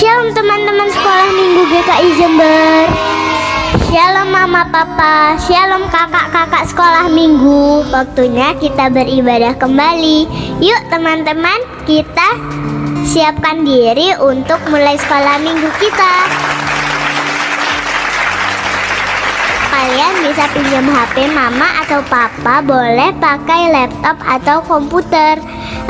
Shalom teman-teman sekolah minggu GKI Jember. Shalom mama papa, shalom kakak-kakak sekolah minggu. Waktunya kita beribadah kembali. Yuk teman-teman, kita siapkan diri untuk mulai sekolah minggu kita. Kalian bisa pinjam HP mama atau papa, boleh pakai laptop atau komputer,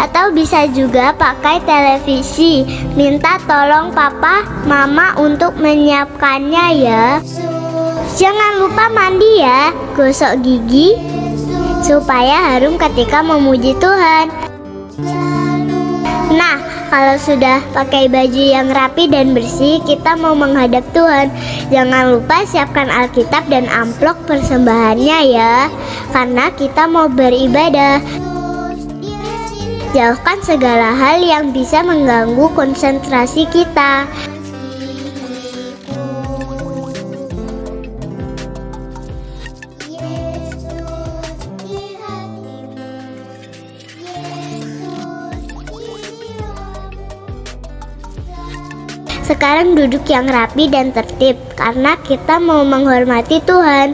atau bisa juga pakai televisi. Minta tolong papa mama untuk menyiapkannya ya. Jangan lupa mandi ya, gosok gigi supaya harum ketika memuji Tuhan. Nah, kalau sudah pakai baju yang rapi dan bersih, kita mau menghadap Tuhan. Jangan lupa siapkan Alkitab dan amplop persembahannya ya, karena kita mau beribadah. Jauhkan segala hal yang bisa mengganggu konsentrasi kita. Sekarang duduk yang rapi dan tertib, karena kita mau menghormati Tuhan.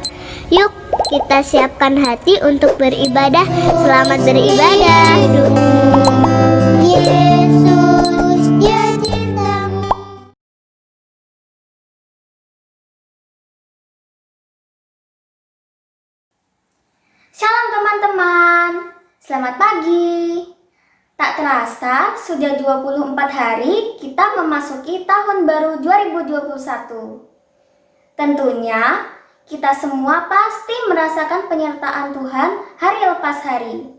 Yuk, kita siapkan hati untuk beribadah. Selamat beribadah. Yesus, dia cintamu. Shalom teman-teman, selamat pagi. Tak terasa sudah 24 hari kita memasuki tahun baru 2021. Tentunya kita semua pasti merasakan penyertaan Tuhan hari lepas hari.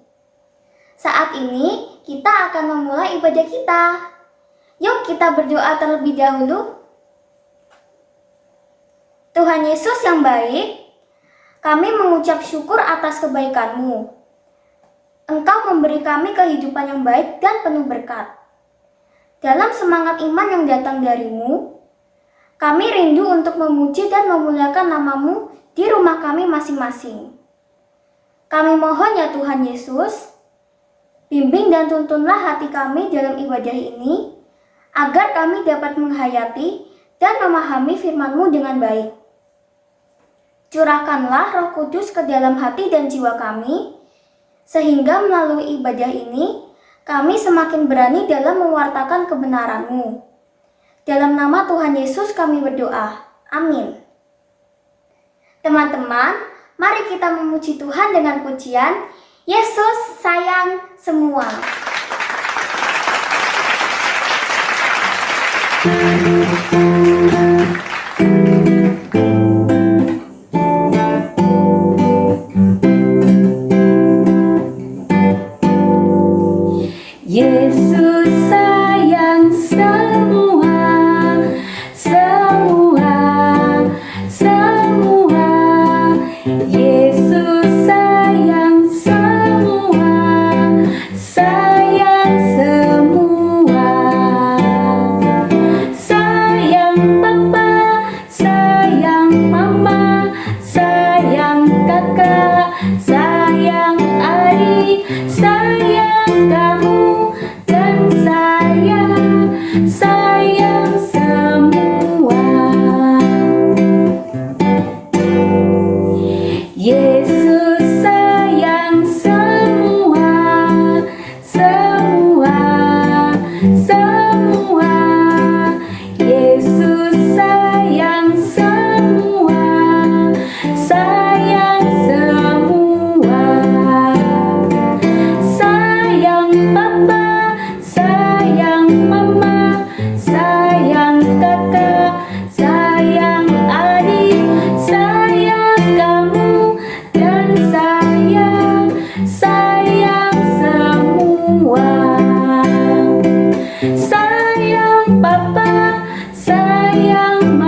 Saat ini kita akan memulai ibadah kita. Yuk kita berdoa terlebih dahulu. Tuhan Yesus yang baik, kami mengucap syukur atas kebaikan-Mu. Engkau memberi kami kehidupan yang baik dan penuh berkat. Dalam semangat iman yang datang dari-Mu, kami rindu untuk memuji dan memuliakan nama-Mu di rumah kami masing-masing. Kami mohon ya Tuhan Yesus, bimbing dan tuntunlah hati kami dalam ibadah ini, agar kami dapat menghayati dan memahami firman-Mu dengan baik. Curahkanlah Roh Kudus ke dalam hati dan jiwa kami, sehingga melalui ibadah ini, kami semakin berani dalam mewartakan kebenaran-Mu. Dalam nama Tuhan Yesus kami berdoa. Amin. Teman-teman, mari kita memuji Tuhan dengan pujian, Yesus sayang semua. Yesus sayang semua, semua, semua. Yesus sayang semua, sayang semua. Sayang papa, sayang mama, sayang kakak, sayang adik, sayang kamu. Sayang semua. Yesus sayang semua, semua, semua. Yesus sayang semua, sayang semua. Sayang papa, sayang mama, sayang kakak, sayang adik, sayang kamu, dan sayang semua. Sayang papa, sayang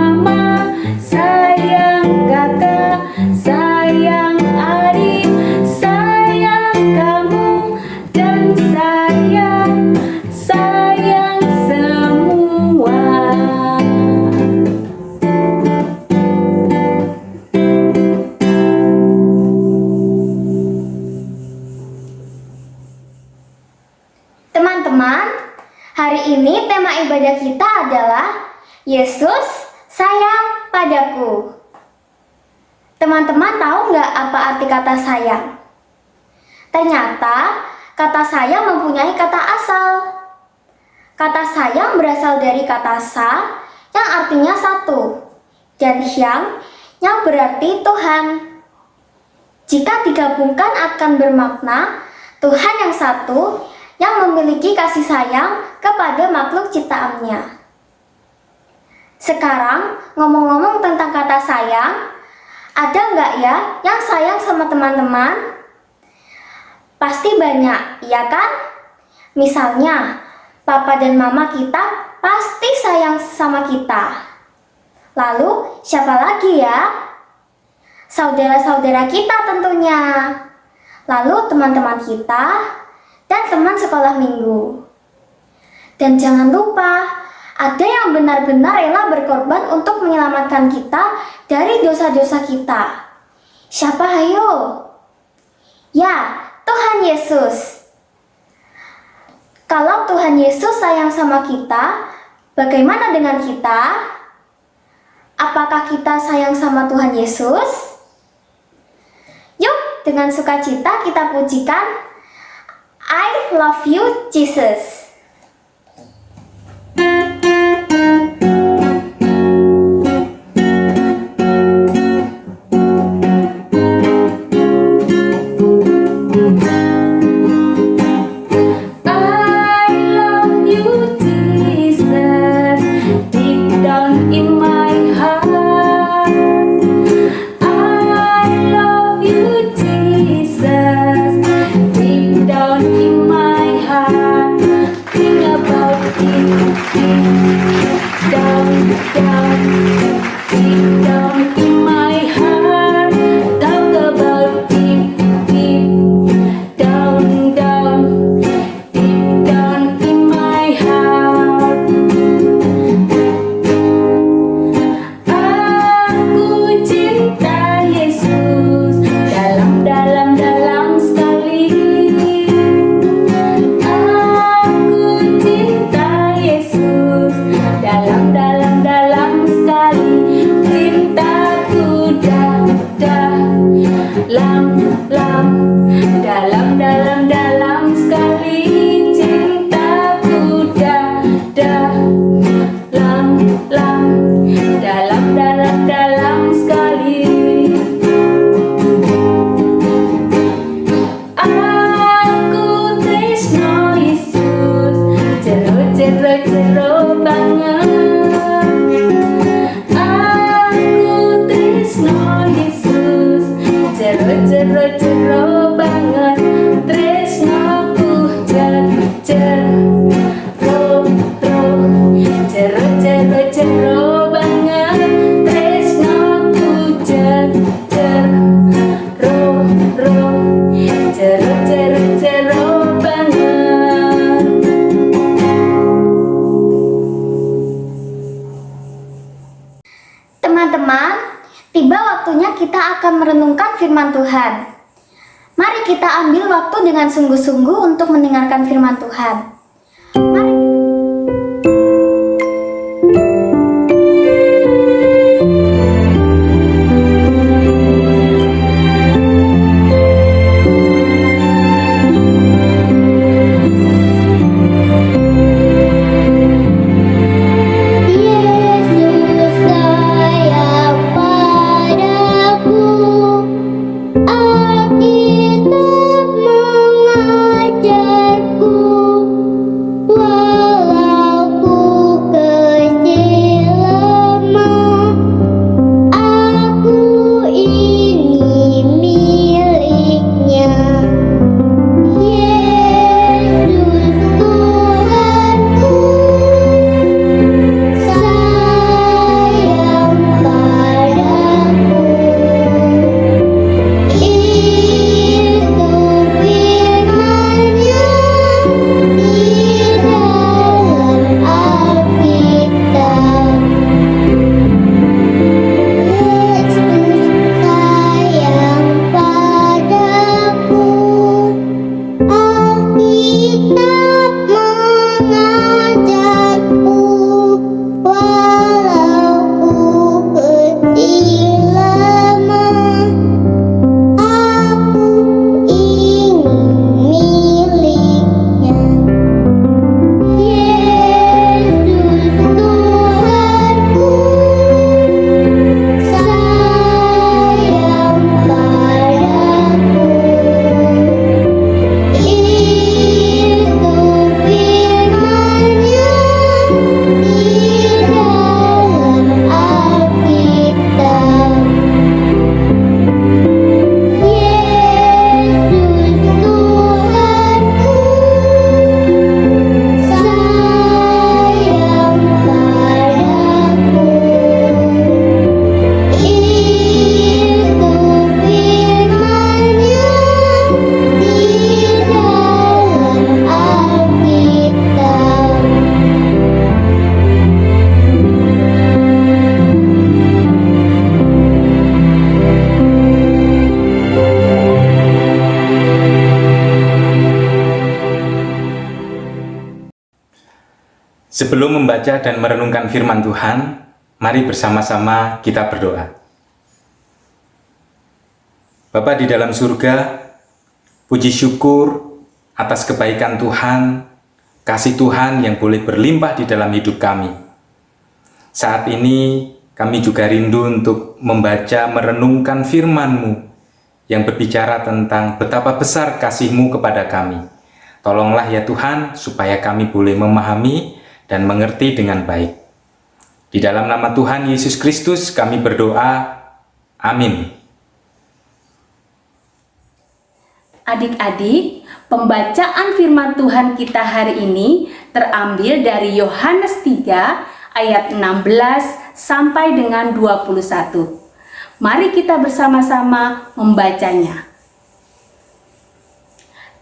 Hari ini tema ibadah kita adalah Yesus sayang padaku. Teman-teman tahu nggak apa arti kata sayang? Ternyata kata sayang mempunyai kata asal. Kata sayang berasal dari kata sa yang artinya satu dan yang berarti Tuhan. Jika digabungkan akan bermakna Tuhan yang satu yang memiliki kasih sayang kepada makhluk ciptaannya. Sekarang ngomong-ngomong tentang kata sayang, ada nggak ya yang sayang sama teman-teman? Pasti banyak, iya kan? Misalnya, papa dan mama kita pasti sayang sama kita. Lalu, siapa lagi ya? Saudara-saudara kita tentunya. Lalu teman-teman kita dan teman sekolah minggu. Dan jangan lupa, ada yang benar-benar rela berkorban untuk menyelamatkan kita dari dosa-dosa kita. Siapa hayo? Ya, Tuhan Yesus. Kalau Tuhan Yesus sayang sama kita, bagaimana dengan kita? Apakah kita sayang sama Tuhan Yesus? Yuk, dengan sukacita kita pujikan I love you, Jesus. Teman-teman, tiba waktunya kita akan merenungkan firman Tuhan. Mari kita ambil waktu dengan sungguh-sungguh untuk mendengarkan firman Tuhan. Mari. Alkitab mengajarku Sebelum membaca dan merenungkan firman Tuhan, mari bersama-sama kita berdoa. Bapa di dalam surga, puji syukur atas kebaikan Tuhan, kasih Tuhan yang boleh berlimpah di dalam hidup kami. Saat ini kami juga rindu untuk membaca merenungkan firman-Mu yang berbicara tentang betapa besar kasih-Mu kepada kami. Tolonglah ya Tuhan, supaya kami boleh memahami dan mengerti dengan baik. Di dalam nama Tuhan Yesus Kristus kami berdoa. Amin. Adik-adik, pembacaan firman Tuhan kita hari ini terambil dari Yohanes 3 ayat 16 sampai dengan 21. Mari kita bersama-sama membacanya.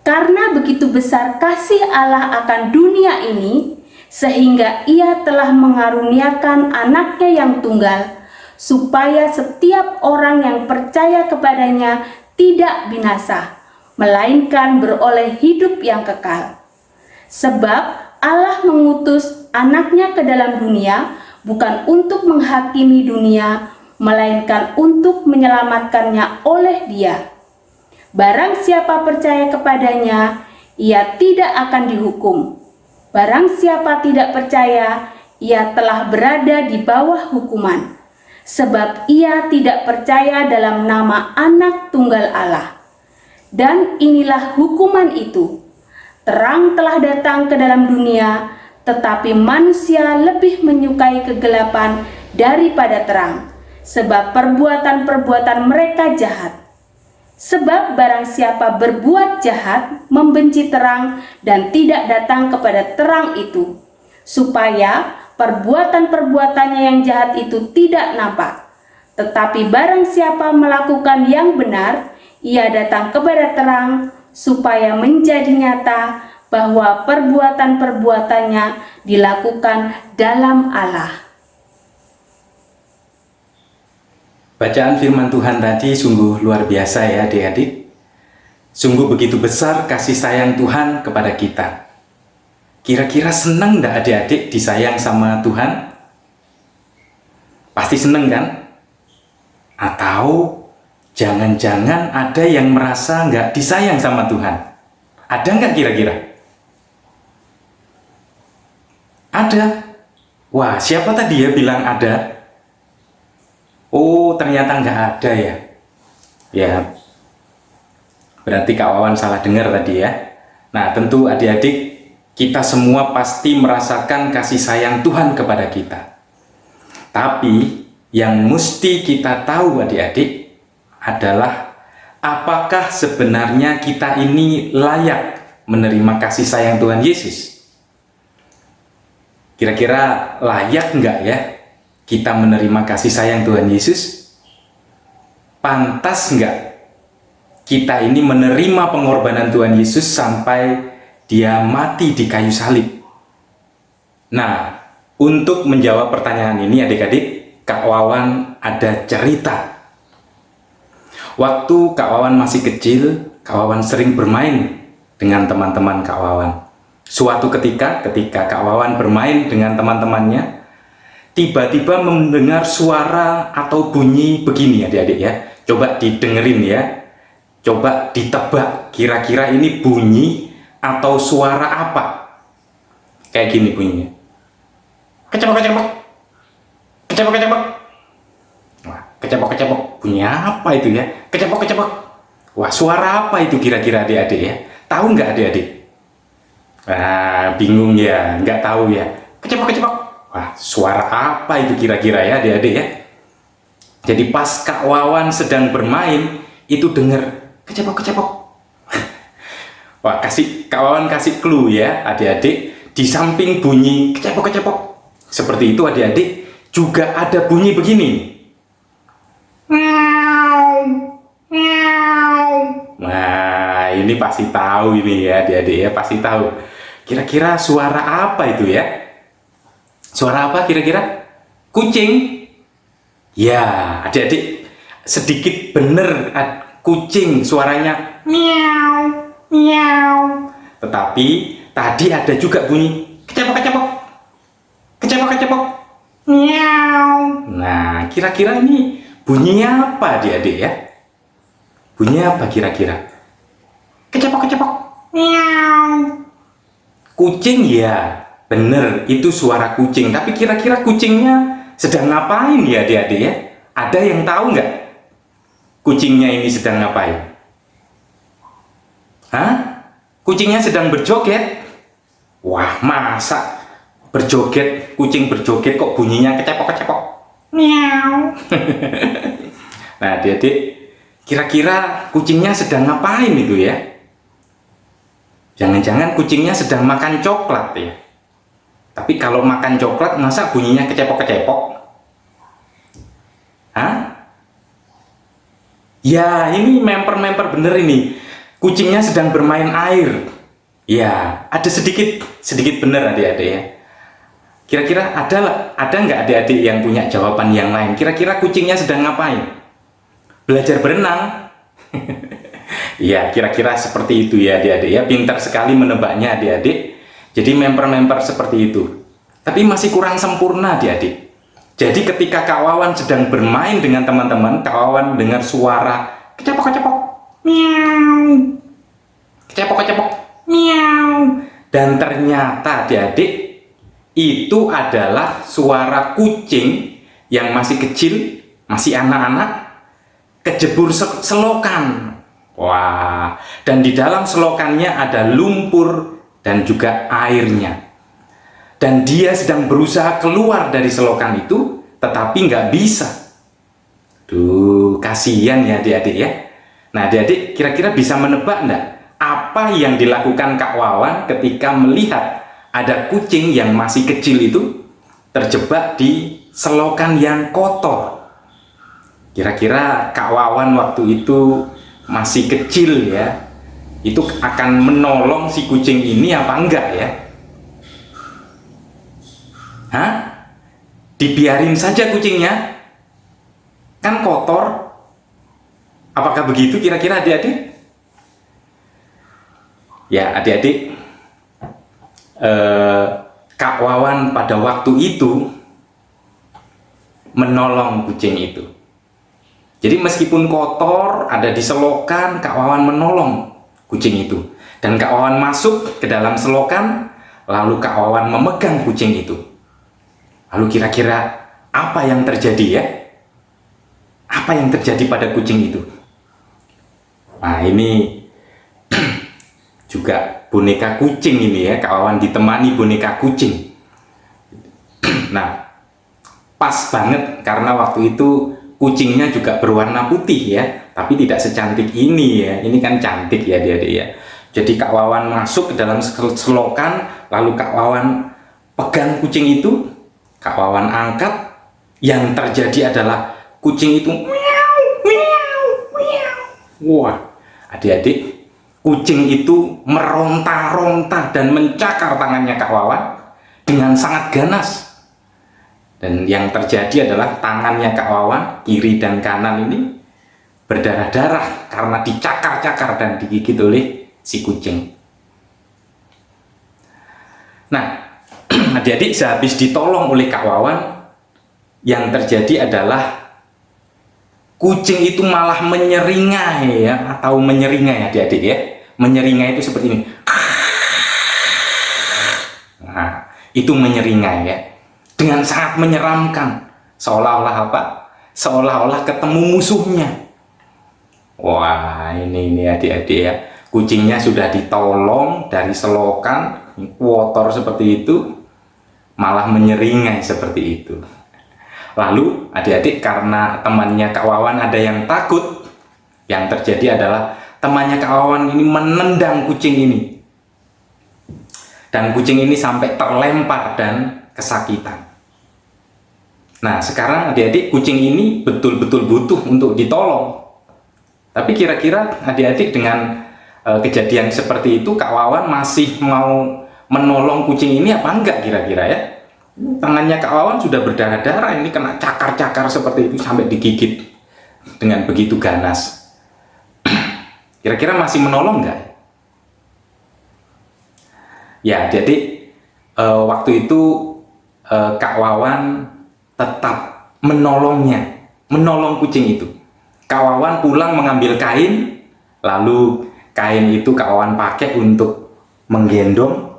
Karena begitu besar kasih Allah akan dunia ini, sehingga Ia telah mengaruniakan anaknya yang tunggal, supaya setiap orang yang percaya kepadanya tidak binasa, melainkan beroleh hidup yang kekal. Sebab Allah mengutus anaknya ke dalam dunia, bukan untuk menghakimi dunia, melainkan untuk menyelamatkannya oleh Dia. Barang siapa percaya kepadanya, ia tidak akan dihukum. Barang siapa tidak percaya, ia telah berada di bawah hukuman, sebab ia tidak percaya dalam nama Anak Tunggal Allah. Dan inilah hukuman itu, terang telah datang ke dalam dunia, tetapi manusia lebih menyukai kegelapan daripada terang, sebab perbuatan-perbuatan mereka jahat. Sebab barang siapa berbuat jahat, membenci terang dan tidak datang kepada terang itu, supaya perbuatan-perbuatannya yang jahat itu tidak nampak. Tetapi barang siapa melakukan yang benar, ia datang kepada terang, supaya menjadi nyata bahwa perbuatan-perbuatannya dilakukan dalam Allah. Bacaan firman Tuhan tadi sungguh luar biasa ya adik-adik. Sungguh begitu besar kasih sayang Tuhan kepada kita. Kira-kira senang enggak adik-adik disayang sama Tuhan? Pasti senang kan? Atau jangan-jangan ada yang merasa nggak disayang sama Tuhan? Ada nggak kira-kira? Ada. Wah, siapa tadi ya bilang ada? Oh, ternyata nggak ada ya. Ya, berarti Kak Wawan salah dengar tadi ya. Nah, tentu adik-adik, kita semua pasti merasakan kasih sayang Tuhan kepada kita. Tapi, yang mesti kita tahu adik-adik adalah apakah sebenarnya kita ini layak menerima kasih sayang Tuhan Yesus? Kira-kira layak nggak ya kita menerima kasih sayang Tuhan Yesus? Pantas nggak kita ini menerima pengorbanan Tuhan Yesus sampai Dia mati di kayu salib? Nah, untuk menjawab pertanyaan ini adik-adik, Kak Wawan ada cerita. Waktu Kak Wawan masih kecil, Kak Wawan sering bermain dengan teman-teman Kak Wawan. Suatu ketika Kak Wawan bermain dengan teman-temannya, tiba-tiba mendengar suara atau bunyi begini adik-adik ya. Coba didengerin ya. Coba ditebak kira-kira ini bunyi atau suara apa? Kayak gini bunyinya. Kecepok-kecepok. Kecepok-kecepok. Wah, kecepok-kecepok. Bunyi apa itu ya? Kecepok-kecepok. Wah, suara apa itu kira-kira adik-adik ya? Tahu nggak adik-adik? Bingung ya, nggak tahu ya. Kecepok-kecepok. Wah, suara apa itu kira-kira ya adik-adik ya? Jadi pas Kak Wawan sedang bermain, itu dengar kecepok-kecepok. Wah, Kak Wawan kasih clue ya adik-adik. Di samping bunyi kecepok-kecepok seperti itu adik-adik, juga ada bunyi begini. Nah, ini pasti tahu ini ya adik-adik ya, pasti tahu. Kira-kira suara apa itu ya? Suara apa kira-kira? Kucing? Ya, adik-adik, sedikit bener kucing suaranya miau, miau. Tetapi tadi ada juga bunyi kecepok-kecepok. kecepok. Miau. Nah, kira-kira ini bunyinya apa adik-adik ya? Bunyinya apa kira-kira? Kecepok kecepok. Miau. Kucing ya, bener itu suara kucing. Tapi kira-kira kucingnya sedang ngapain ya adik-adik ya? Ada yang tahu nggak? Kucingnya ini sedang ngapain? Hah? Kucingnya sedang berjoget? Wah, masa berjoget, kucing berjoget kok bunyinya kecepok-kecepok? Miau. Nah, adik-adik, kira-kira kucingnya sedang ngapain itu ya? Jangan-jangan kucingnya sedang makan coklat ya? Tapi kalau makan coklat, masa bunyinya kecepok-kecepok? Hah? Ya, ini memper-memper bener ini. Kucingnya sedang bermain air. Ya, ada sedikit bener adik-adik ya. Kira-kira ada nggak adik-adik yang punya jawaban yang lain? Kira-kira kucingnya sedang ngapain? Belajar berenang? Ya, kira-kira seperti itu ya adik-adik ya. Pintar sekali menebaknya adik-adik. Jadi memper-memper seperti itu. Tapi masih kurang sempurna adik-adik. Jadi ketika Kak Wawan sedang bermain dengan teman-teman, Kak Wawan dengar suara kecepok-kecepok, miau, kecepok-kecepok, miau. Dan ternyata adik-adik, itu adalah suara kucing yang masih kecil, masih anak-anak, kejebur selokan. Wah, dan di dalam selokannya ada lumpur dan juga airnya. Dan dia sedang berusaha keluar dari selokan itu, tetapi nggak bisa. Duh, kasihan ya adik-adik ya. Nah adik-adik kira-kira bisa menebak enggak apa yang dilakukan Kak Wawan ketika melihat ada kucing yang masih kecil itu terjebak di selokan yang kotor? Kira-kira Kak Wawan waktu itu masih kecil ya, itu akan menolong si kucing ini apa enggak ya? Hah? Dibiarin saja kucingnya? Kan kotor. Apakah begitu kira-kira adik-adik? Ya adik-adik, Kak Wawan pada waktu itu menolong kucing itu. Jadi meskipun kotor ada di selokan, Kak Wawan menolong kucing itu. Dan Kak Wawan masuk ke dalam selokan, lalu Kak Wawan memegang kucing itu. Lalu kira-kira apa yang terjadi ya? Apa yang terjadi pada kucing itu? Nah ini juga boneka kucing ini ya, Kak Wawan ditemani boneka kucing. Nah, pas banget karena waktu itu kucingnya juga berwarna putih ya, tapi tidak secantik ini ya. Ini kan cantik ya adik-adik ya. Jadi Kak Wawan masuk ke dalam selokan, lalu Kak Wawan pegang kucing itu, Kak Wawan angkat, yang terjadi adalah kucing itu miau, miau, miau. Wah, adik-adik, kucing itu meronta-ronta dan mencakar tangannya Kak Wawan dengan sangat ganas. Dan yang terjadi adalah tangannya Kak Wawan, kiri dan kanan ini berdarah-darah karena dicakar-cakar dan digigit oleh si kucing. Nah, adik-adik sehabis ditolong oleh Kak Wawan, yang terjadi adalah kucing itu malah menyeringai ya, atau menyeringai adik-adik ya. Menyeringai itu seperti ini. Nah, itu menyeringai ya. Dengan sangat menyeramkan. Seolah-olah apa? Seolah-olah ketemu musuhnya. Wah, ini adik-adik ya. Kucingnya sudah ditolong dari selokan, kotor seperti itu, malah menyeringai seperti itu. Lalu adik-adik karena temannya Kak Wawan ada yang takut, yang terjadi adalah temannya Kak Wawan ini menendang kucing ini. Dan kucing ini sampai terlempar dan kesakitan. Nah sekarang adik-adik kucing ini betul-betul butuh untuk ditolong. Tapi kira-kira adik-adik dengan kejadian seperti itu Kak Wawan masih mau menolong kucing ini apa enggak kira-kira ya? Tangannya Kak Wawan sudah berdarah-darah, ini kena cakar-cakar seperti itu sampai digigit dengan begitu ganas. Kira-kira masih menolong nggak? Ya, jadi waktu itu Kak Wawan tetap menolong kucing itu. Kak Wawan pulang mengambil kain, lalu kain itu Kak Wawan pakai untuk menggendong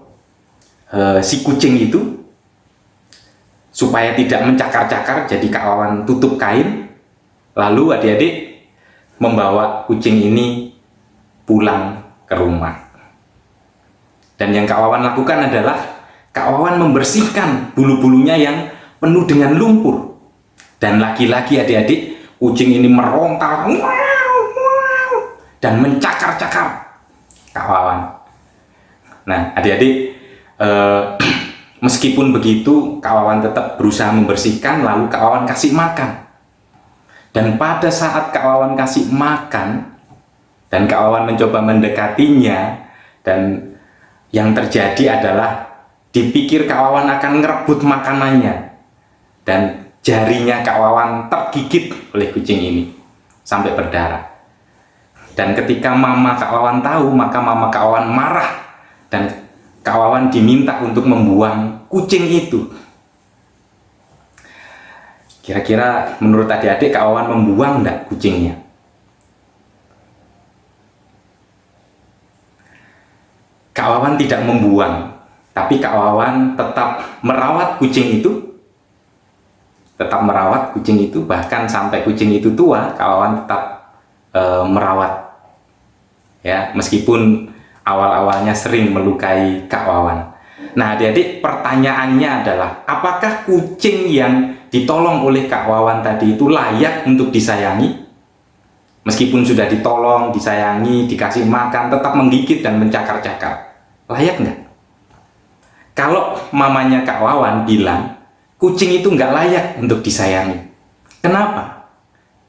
si kucing itu supaya tidak mencakar-cakar. Jadi Kak Wawan tutup kain, lalu adik-adik membawa kucing ini pulang ke rumah. Dan yang Kak Wawan lakukan adalah Kak Wawan membersihkan bulu-bulunya yang penuh dengan lumpur. Dan lagi-lagi adik-adik, kucing ini meronta dan mencakar-cakar Kak Wawan. Nah adik-adik, meskipun begitu Kak Wawan tetap berusaha membersihkan, lalu Kak Wawan kasih makan. Dan pada saat Kak Wawan kasih makan dan Kak Wawan mencoba mendekatinya, dan yang terjadi adalah dipikir Kak Wawan akan ngerebut makanannya, dan jarinya Kak Wawan tergigit oleh kucing ini sampai berdarah. Dan ketika mama Kak Wawan tahu, maka mama Kak Wawan marah dan Kak Wawan diminta untuk membuang kucing itu. Kira-kira menurut adik-adik Kak Wawan membuang enggak kucingnya? Kak Wawan tidak membuang, tapi Kak Wawan tetap merawat kucing itu. Tetap merawat kucing itu, bahkan sampai kucing itu tua, Kak Wawan tetap merawat. Ya, meskipun awal-awalnya sering melukai Kak Wawan. Nah, adik-adik, pertanyaannya adalah, apakah kucing yang ditolong oleh Kak Wawan tadi itu layak untuk disayangi? Meskipun sudah ditolong, disayangi, dikasih makan, tetap menggigit dan mencakar-cakar. Layak nggak? Kalau mamanya Kak Wawan bilang, kucing itu nggak layak untuk disayangi. Kenapa?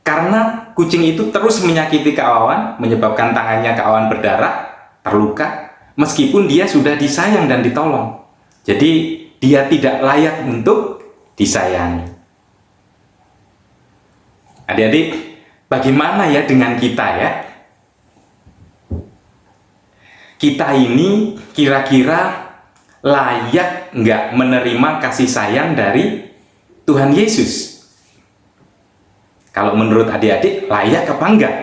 Karena kucing itu terus menyakiti Kak Wawan, menyebabkan tangannya Kak Wawan berdarah, terluka, meskipun dia sudah disayang dan ditolong. Jadi, dia tidak layak untuk disayangi. Adik-adik, bagaimana ya dengan kita ya? Kita ini kira-kira layak nggak menerima kasih sayang dari Tuhan Yesus? Kalau menurut adik-adik, layak apa enggak?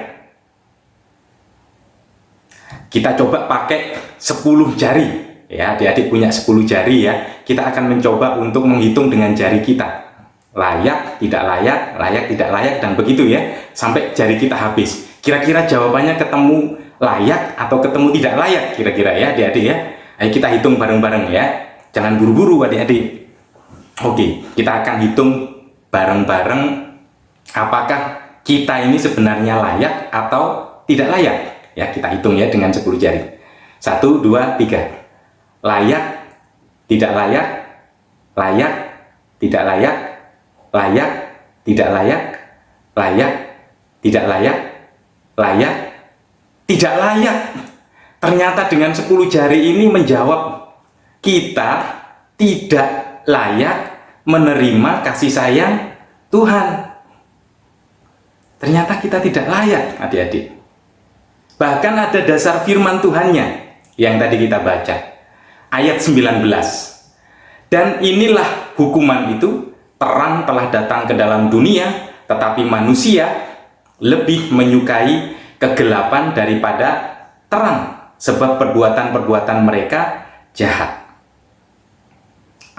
Kita coba pakai 10 jari. Ya, adik-adik punya 10 jari ya. Kita akan mencoba untuk menghitung dengan jari kita. Layak, tidak layak, layak, tidak layak, dan begitu ya. Sampai jari kita habis. Kira-kira jawabannya ketemu layak atau ketemu tidak layak kira-kira ya adik-adik ya. Ayo kita hitung bareng-bareng ya. Jangan buru-buru adik-adik. Oke, kita akan hitung bareng-bareng apakah kita ini sebenarnya layak atau tidak layak. Ya, kita hitung ya dengan 10 jari. 1, 2, 3. Layak, tidak layak, layak, tidak layak, layak, tidak layak, layak, tidak layak, layak, tidak layak. Ternyata dengan 10 jari ini menjawab, kita tidak layak menerima kasih sayang Tuhan. Ternyata kita tidak layak, adik-adik. Bahkan ada dasar firman Tuhannya yang tadi kita baca. Ayat 19. Dan inilah hukuman itu, terang telah datang ke dalam dunia, tetapi manusia lebih menyukai kegelapan daripada terang, sebab perbuatan-perbuatan mereka jahat.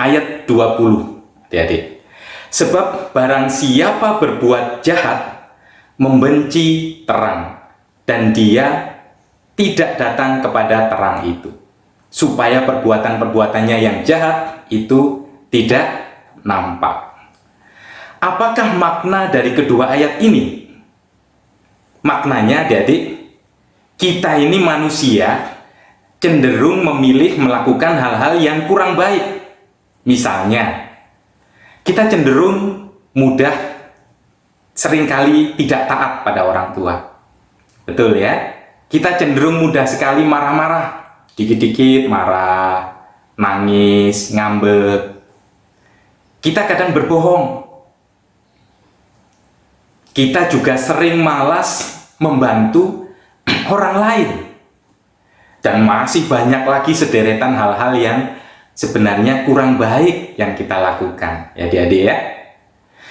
Ayat 20, adik-adik. Sebab barang siapa berbuat jahat, membenci terang, dan dia tidak datang kepada terang itu, supaya perbuatan-perbuatannya yang jahat itu tidak nampak. Apakah makna dari kedua ayat ini? Maknanya, adik-adik, kita ini manusia cenderung memilih melakukan hal-hal yang kurang baik. Misalnya, kita cenderung mudah seringkali tidak taat pada orang tua. Betul ya? Kita cenderung mudah sekali marah-marah. Dikit-dikit marah, nangis, ngambek. Kita kadang berbohong. Kita juga sering malas membantu orang lain. Dan masih banyak lagi sederetan hal-hal yang sebenarnya kurang baik yang kita lakukan, ya adik-adik ya.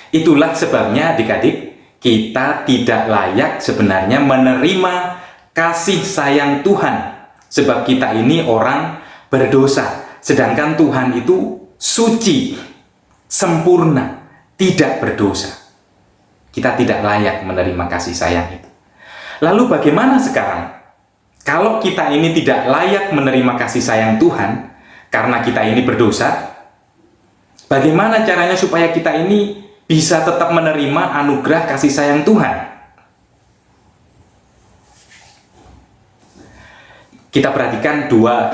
Itulah sebabnya adik-adik, kita tidak layak sebenarnya menerima kasih sayang Tuhan, sebab kita ini orang berdosa, sedangkan Tuhan itu suci, sempurna, tidak berdosa. Kita tidak layak menerima kasih sayang itu. Lalu bagaimana sekarang? Kalau kita ini tidak layak menerima kasih sayang Tuhan karena kita ini berdosa, bagaimana caranya supaya kita ini bisa tetap menerima anugerah kasih sayang Tuhan? Kita perhatikan dua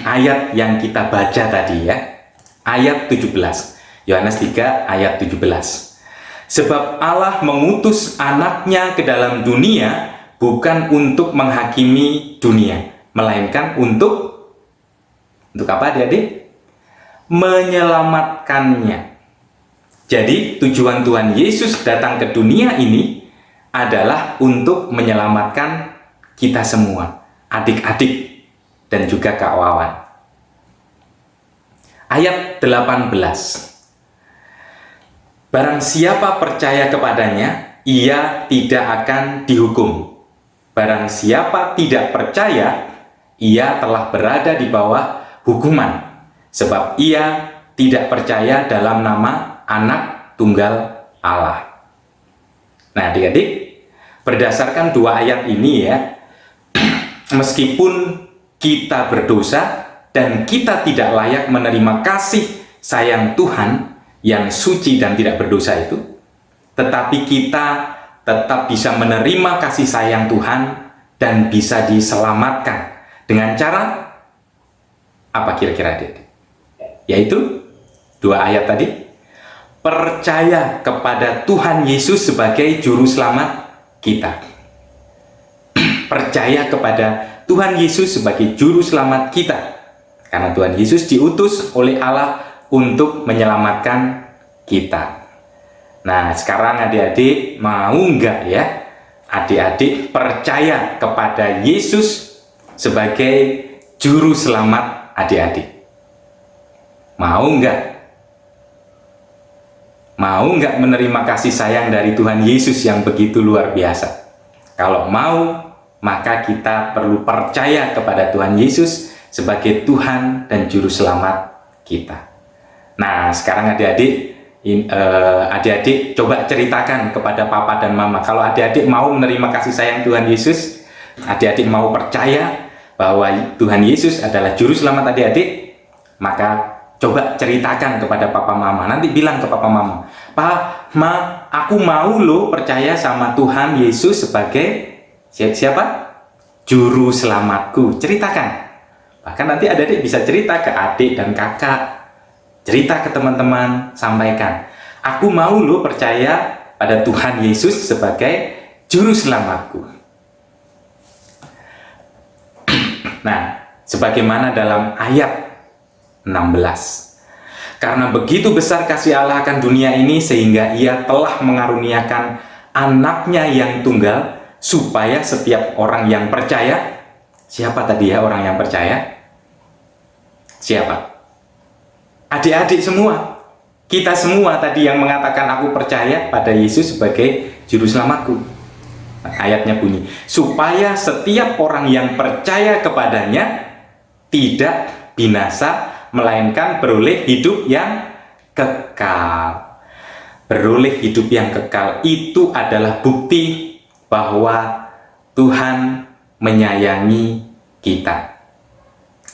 ayat yang kita baca tadi ya. Ayat 17. Yohanes 3 ayat 17. Sebab Allah mengutus anaknya ke dalam dunia bukan untuk menghakimi dunia, melainkan untuk apa adik-adik? Menyelamatkannya. Jadi tujuan Tuhan Yesus datang ke dunia ini adalah untuk menyelamatkan kita semua, adik-adik dan juga Kak Wawan. Ayat 18. Barang siapa percaya kepadanya, ia tidak akan dihukum. Barang siapa tidak percaya, ia telah berada di bawah hukuman, sebab ia tidak percaya dalam nama Anak Tunggal Allah. Nah, adik-adik, berdasarkan dua ayat ini ya, meskipun kita berdosa dan kita tidak layak menerima kasih sayang Tuhan yang suci dan tidak berdosa itu, tetapi kita tetap bisa menerima kasih sayang Tuhan dan bisa diselamatkan dengan cara apa kira-kira adik-adik? Yaitu dua ayat tadi. Percaya kepada Tuhan Yesus sebagai juru selamat kita. Percaya kepada Tuhan Yesus sebagai juru selamat kita. Karena Tuhan Yesus diutus oleh Allah untuk menyelamatkan kita. Nah, sekarang adik-adik mau nggak ya? Adik-adik percaya kepada Yesus sebagai juru selamat adik-adik. Mau nggak? Mau nggak menerima kasih sayang dari Tuhan Yesus yang begitu luar biasa? Kalau mau, maka kita perlu percaya kepada Tuhan Yesus sebagai Tuhan dan Juru Selamat kita. Nah, sekarang adik-adik coba ceritakan kepada papa dan mama. Kalau adik-adik mau menerima kasih sayang Tuhan Yesus, adik-adik mau percaya bahwa Tuhan Yesus adalah Juru Selamat adik-adik, maka coba ceritakan kepada papa mama. Nanti bilang ke papa mama, "Pa, Ma, aku mau loh percaya sama Tuhan Yesus sebagai siapa? Juru selamatku." Ceritakan. Bahkan nanti adik-adik bisa cerita ke adik dan kakak. Cerita ke teman-teman, sampaikan. "Aku mau loh percaya pada Tuhan Yesus sebagai juru selamatku." Nah, sebagaimana dalam ayat 16. Karena begitu besar kasih Allah akan dunia ini sehingga ia telah mengaruniakan anaknya yang tunggal supaya setiap orang yang percaya, siapa tadi ya orang yang percaya? Siapa? Adik-adik semua. Kita semua tadi yang mengatakan aku percaya pada Yesus sebagai juru selamatku. Nah, ayatnya bunyi, supaya setiap orang yang percaya kepadanya tidak binasa, melainkan beroleh hidup yang kekal. Beroleh hidup yang kekal itu adalah bukti bahwa Tuhan menyayangi kita.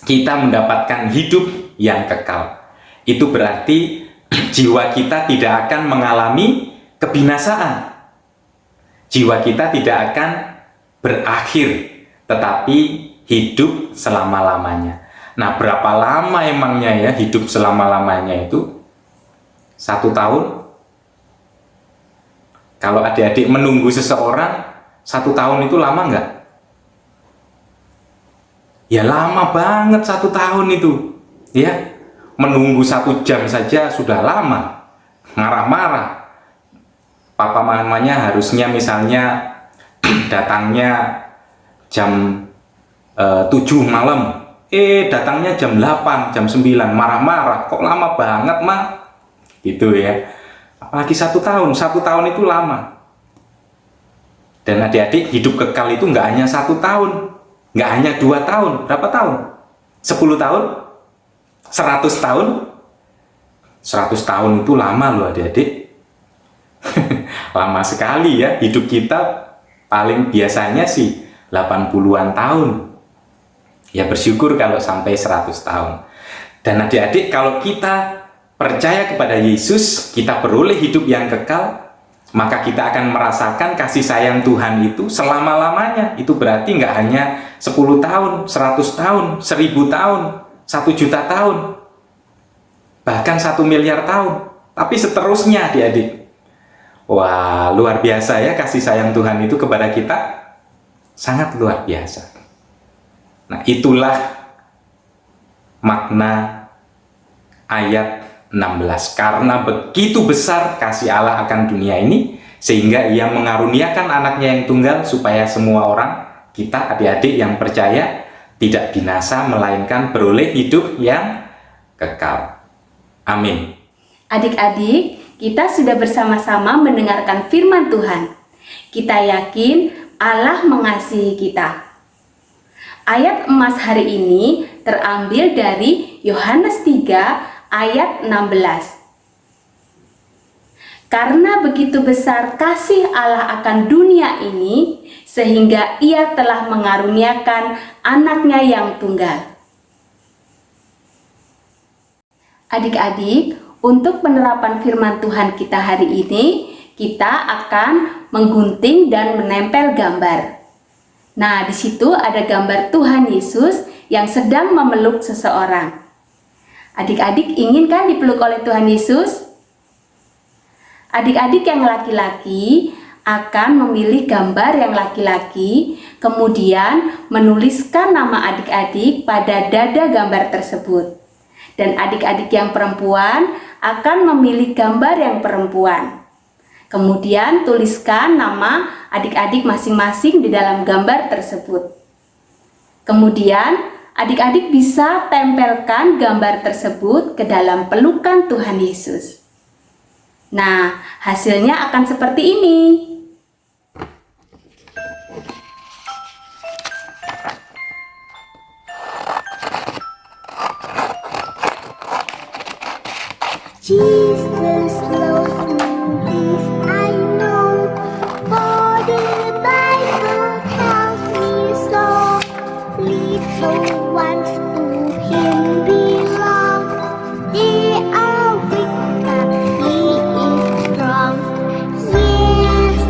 Kita mendapatkan hidup yang kekal. Itu berarti jiwa kita tidak akan mengalami kebinasaan. Jiwa kita tidak akan berakhir, tetapi hidup selama-lamanya. Nah, berapa lama emangnya ya hidup selama-lamanya itu? 1 tahun? Kalau adik-adik menunggu seseorang 1 tahun itu lama nggak? Ya lama banget 1 tahun itu. Ya, menunggu 1 jam saja sudah lama. Marah-marah. Papa mamanya harusnya misalnya datangnya jam 7 malam. Datangnya jam 8, jam 9, marah-marah, kok lama banget mah, gitu ya. Apalagi 1 tahun, 1 tahun itu lama. Dan adik-adik, hidup kekal itu nggak hanya 1 tahun, nggak hanya 2 tahun, berapa tahun? 10 tahun? 100 tahun? 100 tahun itu lama loh adik-adik. Lama sekali ya, hidup kita paling biasanya sih 80-an tahun. Ya bersyukur kalau sampai 100 tahun. Dan adik-adik, kalau kita percaya kepada Yesus, kita beroleh hidup yang kekal, maka kita akan merasakan kasih sayang Tuhan itu selama-lamanya. Itu berarti nggak hanya 10 tahun, 100 tahun, 1000 tahun, 1 juta tahun, bahkan 1 miliar tahun, tapi seterusnya adik-adik. Wah, luar biasa ya kasih sayang Tuhan itu kepada kita, sangat luar biasa. Nah, itulah makna ayat 16. Karena begitu besar kasih Allah akan dunia ini, sehingga Ia mengaruniakan anaknya yang tunggal, supaya semua orang, kita adik-adik yang percaya, tidak binasa, melainkan beroleh hidup yang kekal. Amin. Adik-adik, kita sudah bersama-sama mendengarkan firman Tuhan. Kita yakin Allah mengasihi kita. Ayat emas hari ini terambil dari Yohanes 3 ayat 16. Karena begitu besar kasih Allah akan dunia ini, sehingga Ia telah mengaruniakan anaknya yang tunggal. Adik-adik, untuk penerapan firman Tuhan kita hari ini, kita akan menggunting dan menempel gambar. Nah, di situ ada gambar Tuhan Yesus yang sedang memeluk seseorang. Adik-adik ingin kan dipeluk oleh Tuhan Yesus? Adik-adik yang laki-laki akan memilih gambar yang laki-laki, kemudian menuliskan nama adik-adik pada dada gambar tersebut. Dan adik-adik yang perempuan akan memilih gambar yang perempuan. Kemudian tuliskan nama adik-adik masing-masing di dalam gambar tersebut. Kemudian adik-adik bisa tempelkan gambar tersebut ke dalam pelukan Tuhan Yesus. Nah, hasilnya akan seperti ini. Jesus loves me, this I know, for the Bible tells me so. Little ones to Him belong, they are weak but He is strong. Yes,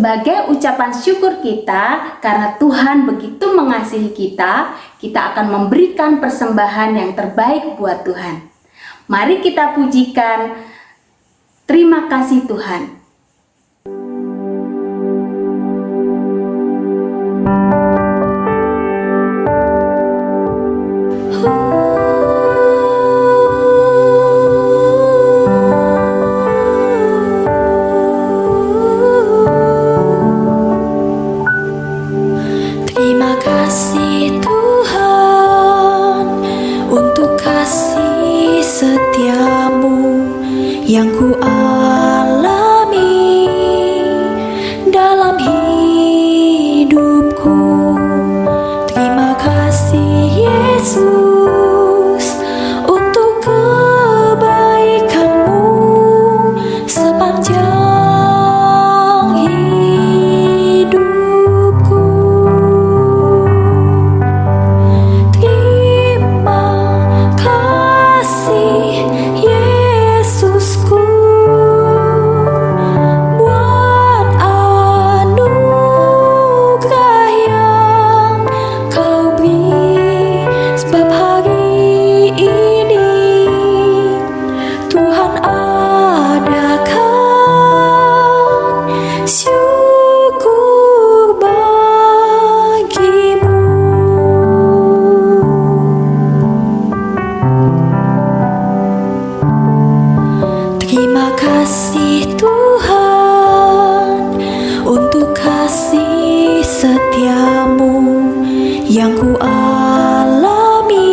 sebagai ucapan syukur kita karena Tuhan begitu mengasihi kita, kita akan memberikan persembahan yang terbaik buat Tuhan. Mari kita pujikan, terima kasih Tuhan. Terima kasih Tuhan untuk kasih setiamu yang ku alami dalam hidupku. Terima kasih Yesus untuk kebaikanmu sepanjang hidupku. Terima kasih Yesusku buat anugerah yang kau beri, sebab hari ini Tuhan adakan syukur bagimu. Terima kasih Tuhan untuk kasih setiamu yang ku alami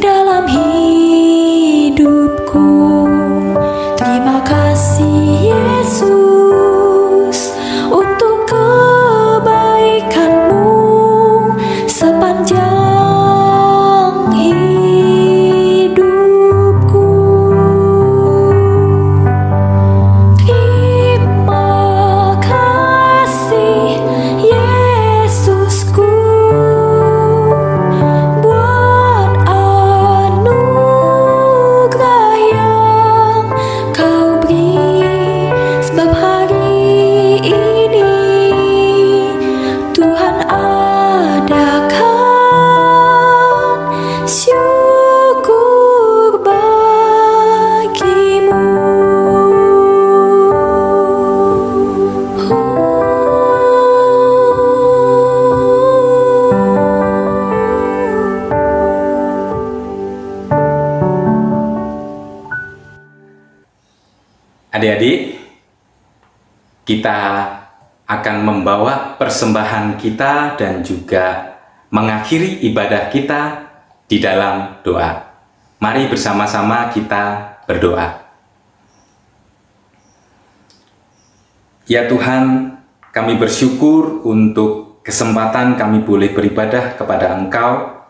dalam hidupku. Terima kasih Yesus untuk kebaikanmu sepanjang hidupku. Terima kasih Yesusku buat anugerah yang kau beri, sebab hari ini Tuhan adakan syukur bagimu. Adik-adik, kita akan membawa persembahan kita dan juga mengakhiri ibadah kita di dalam doa. Mari bersama-sama kita berdoa. Ya Tuhan, kami bersyukur untuk kesempatan kami boleh beribadah kepada Engkau.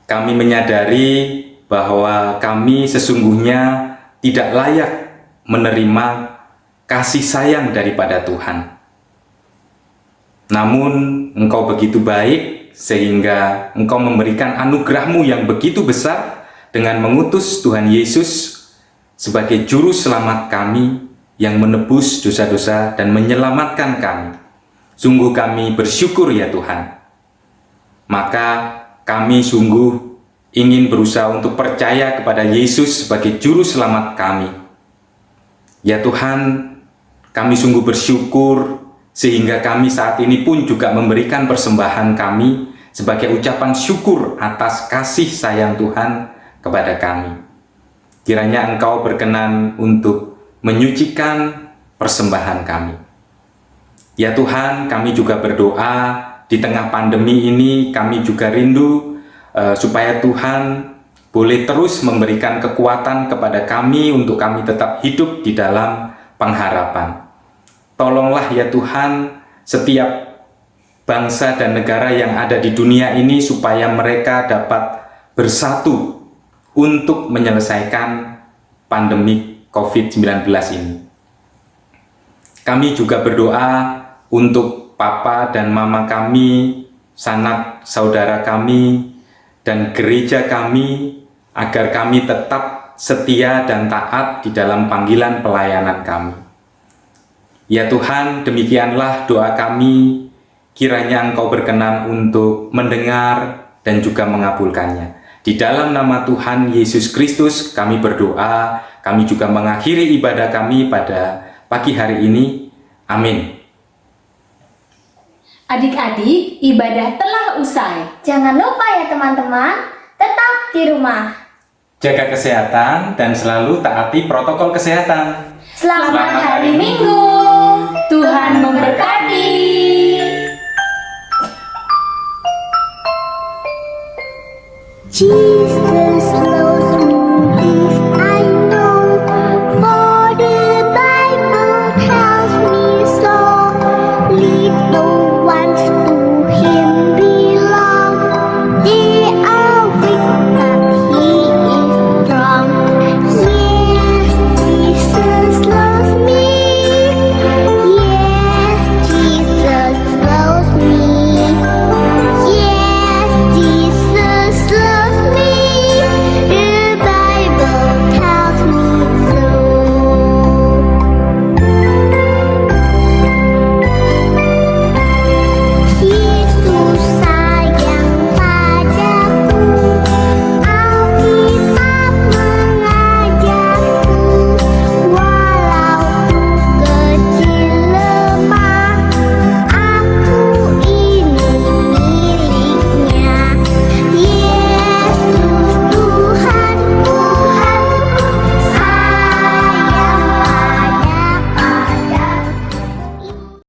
Kami menyadari bahwa kami sesungguhnya tidak layak menerima kasih sayang daripada Tuhan. Namun Engkau begitu baik sehingga Engkau memberikan anugerah-Mu yang begitu besar dengan mengutus Tuhan Yesus sebagai juru selamat kami yang menebus dosa-dosa dan menyelamatkan kami. Sungguh kami bersyukur ya Tuhan. Maka kami sungguh ingin berusaha untuk percaya kepada Yesus sebagai juru selamat kami. Ya Tuhan, kami sungguh bersyukur sehingga kami saat ini pun juga memberikan persembahan kami sebagai ucapan syukur atas kasih sayang Tuhan kepada kami. Kiranya Engkau berkenan untuk menyucikan persembahan kami. Ya Tuhan, kami juga berdoa di tengah pandemi ini, kami juga rindu supaya Tuhan boleh terus memberikan kekuatan kepada kami untuk kami tetap hidup di dalam pengharapan. Tolonglah ya Tuhan setiap bangsa dan negara yang ada di dunia ini supaya mereka dapat bersatu untuk menyelesaikan pandemi COVID-19 ini. Kami juga berdoa untuk papa dan mama kami, sanak saudara kami, dan gereja kami, agar kami tetap setia dan taat di dalam panggilan pelayanan kami. Ya Tuhan, demikianlah doa kami. Kiranya Engkau berkenan untuk mendengar dan juga mengabulkannya. Di dalam nama Tuhan Yesus Kristus kami berdoa. Kami juga mengakhiri ibadah kami pada pagi hari ini. Amin. Adik-adik, ibadah telah usai. Jangan lupa ya teman-teman, tetap di rumah. Jaga kesehatan dan selalu taati protokol kesehatan. Selamat hari Minggu. Tuhan memberkati. Jesus.